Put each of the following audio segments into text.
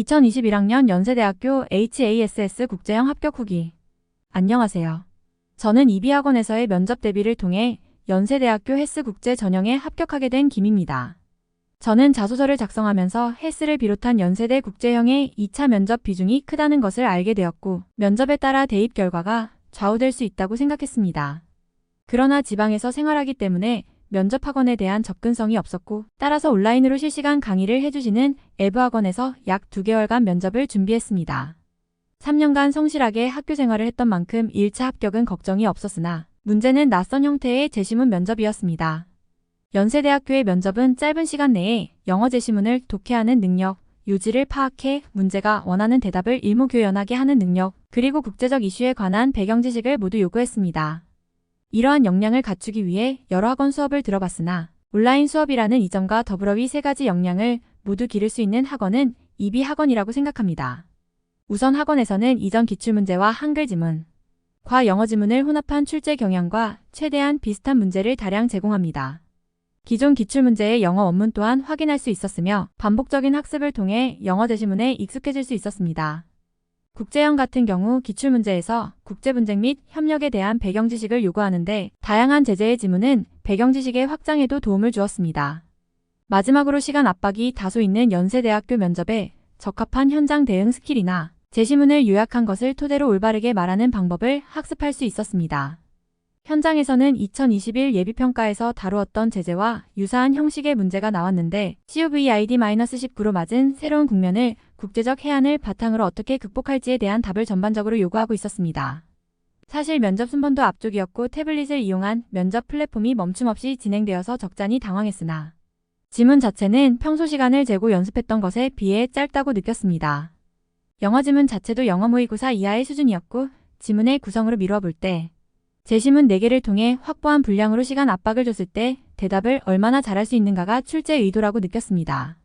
2021학년 연세대학교 HASS 국제형 합격 후기. 안녕하세요. 저는 이비학원에서의 면접 대비를 통해 연세대학교 헬스 국제 전형에 합격하게 된 김입니다. 저는 자소서를 작성하면서 헬스를 비롯한 연세대 국제형의 2차 면접 비중이 크다는 것을 알게 되었고, 면접에 따라 대입 결과가 좌우될 수 있다고 생각했습니다. 그러나 지방에서 생활하기 때문에 면접 학원에 대한 접근성이 없었고, 따라서 온라인으로 실시간 강의를 해주시는 에브학원에서 약 2개월간 면접을 준비했습니다. 3년간 성실하게 학교 생활을 했던 만큼 1차 합격은 걱정이 없었으나 문제는 낯선 형태의 제시문 면접이었습니다. 연세대학교의 면접은 짧은 시간 내에 영어 제시문을 독해하는 능력, 요지를 파악해 문제가 원하는 대답을 일목요연하게 하는 능력, 그리고 국제적 이슈에 관한 배경 지식을 모두 요구했습니다. 이러한 역량을 갖추기 위해 여러 학원 수업을 들어봤으나 온라인 수업이라는 이점과 더불어 이 3가지 역량을 모두 기를 수 있는 학원은 이비학원이라고 생각합니다. 우선 학원에서는 이전 기출문제와 한글 지문, 과 영어 지문을 혼합한 출제 경향과 최대한 비슷한 문제를 다량 제공합니다. 기존 기출문제의 영어 원문 또한 확인할 수 있었으며 반복적인 학습을 통해 영어 제시문에 익숙해질 수 있었습니다. 국제형 같은 경우 기출문제에서 국제분쟁 및 협력에 대한 배경 지식을 요구하는데 다양한 제재의 지문은 배경 지식의 확장에도 도움을 주었습니다. 마지막으로 시간 압박이 다소 있는 연세대학교 면접에 적합한 현장 대응 스킬이나 제시문을 요약한 것을 토대로 올바르게 말하는 방법을 학습할 수 있었습니다. 현장에서는 2021 예비평가에서 다루었던 제재와 유사한 형식의 문제가 나왔는데 COVID-19로 맞은 새로운 국면을 국제적 해안을 바탕으로 어떻게 극복할지에 대한 답을 전반적으로 요구하고 있었습니다. 사실 면접 순번도 앞쪽이었고 태블릿을 이용한 면접 플랫폼이 멈춤없이 진행되어서 적잖이 당황했으나 지문 자체는 평소 시간을 재고 연습했던 것에 비해 짧다고 느꼈습니다. 영어 지문 자체도 영어 모의고사 이하의 수준이었고 지문의 구성으로 미루어 볼 때 제시문 4개를 통해 확보한 분량으로 시간 압박을 줬을 때 대답을 얼마나 잘할 수 있는가가 출제 의도라고 느꼈습니다.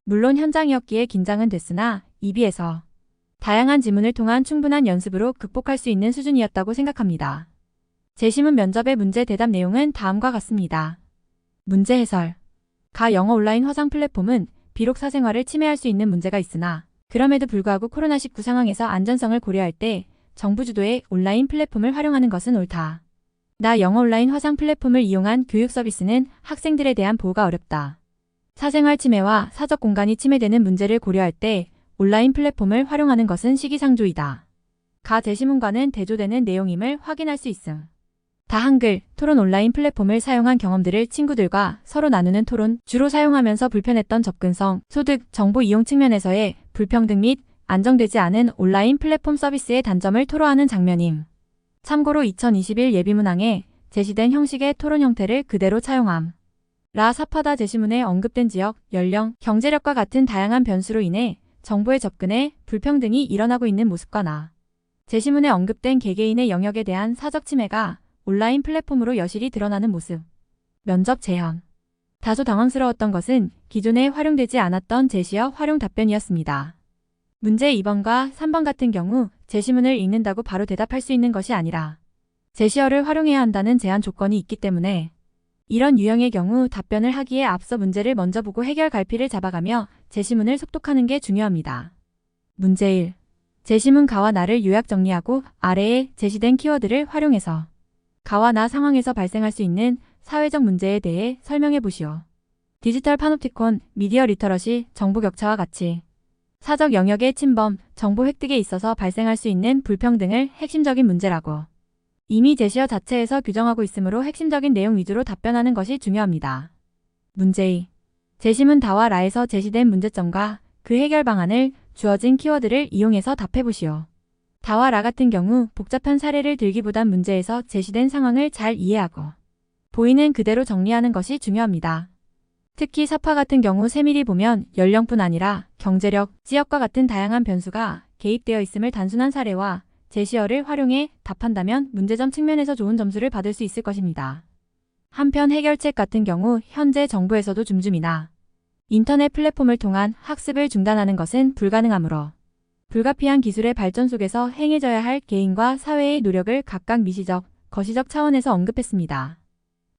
물론 현장이었기에 긴장은 됐으나 이비에서 다양한 지문을 통한 충분한 연습으로 극복할 수 있는 수준이었다고 생각합니다. 제시문 면접의 문제 대답 내용은 다음과 같습니다. 문제 해설. 가 영어 온라인 화상 플랫폼은 비록 사생활을 침해할 수 있는 문제가 있으나 그럼에도 불구하고 코로나19 상황에서 안전성을 고려할 때 정부 주도의 온라인 플랫폼을 활용하는 것은 옳다. 나 영어 온라인 화상 플랫폼을 이용한 교육 서비스는 학생들에 대한 보호가 어렵다. 사생활 침해와 사적 공간이 침해되는 문제를 고려할 때 온라인 플랫폼을 활용하는 것은 시기상조이다. 가 제시문과는 대조되는 내용임을 확인할 수 있음. 다 한글, 토론 온라인 플랫폼을 사용한 경험들을 친구들과 서로 나누는 토론, 주로 사용하면서 불편했던 접근성, 소득, 정보 이용 측면에서의 불평등 및 안정되지 않은 온라인 플랫폼 서비스의 단점을 토로하는 장면임. 참고로 2021 예비문항에 제시된 형식의 토론 형태를 그대로 차용함. 라 사파다 제시문에 언급된 지역, 연령, 경제력과 같은 다양한 변수로 인해 정보의 접근에 불평등이 일어나고 있는 모습과 나 제시문에 언급된 개개인의 영역에 대한 사적 침해가 온라인 플랫폼으로 여실히 드러나는 모습. 면접 재현. 다소 당황스러웠던 것은 기존에 활용되지 않았던 제시어 활용 답변이었습니다. 문제 2번과 3번 같은 경우 제시문을 읽는다고 바로 대답할 수 있는 것이 아니라 제시어를 활용해야 한다는 제한 조건이 있기 때문에 이런 유형의 경우 답변을 하기에 앞서 문제를 먼저 보고 해결 갈피를 잡아가며 제시문을 속독하는 게 중요합니다. 문제 1. 제시문 가와 나를 요약 정리하고 아래에 제시된 키워드를 활용해서 가와 나 상황에서 발생할 수 있는 사회적 문제에 대해 설명해 보시오. 디지털 파놉티콘, 미디어 리터러시, 정보 격차와 같이 사적 영역의 침범, 정보 획득에 있어서 발생할 수 있는 불평등을 핵심적인 문제라고 이미 제시어 자체에서 규정하고 있으므로 핵심적인 내용 위주로 답변하는 것이 중요합니다. 문제 2. 제시문 다와 라에서 제시된 문제점과 그 해결 방안을 주어진 키워드를 이용해서 답해보시오. 다와 라 같은 경우 복잡한 사례를 들기보단 문제에서 제시된 상황을 잘 이해하고 보이는 그대로 정리하는 것이 중요합니다. 특히 사파 같은 경우 세밀히 보면 연령뿐 아니라 경제력, 지역과 같은 다양한 변수가 개입되어 있음을 단순한 사례와 제시어를 활용해 답한다면 문제점 측면에서 좋은 점수를 받을 수 있을 것입니다. 한편 해결책 같은 경우 현재 정부에서도 줌줌이나 인터넷 플랫폼을 통한 학습을 중단하는 것은 불가능하므로 불가피한 기술의 발전 속에서 행해져야 할 개인과 사회의 노력을 각각 미시적, 거시적 차원에서 언급했습니다.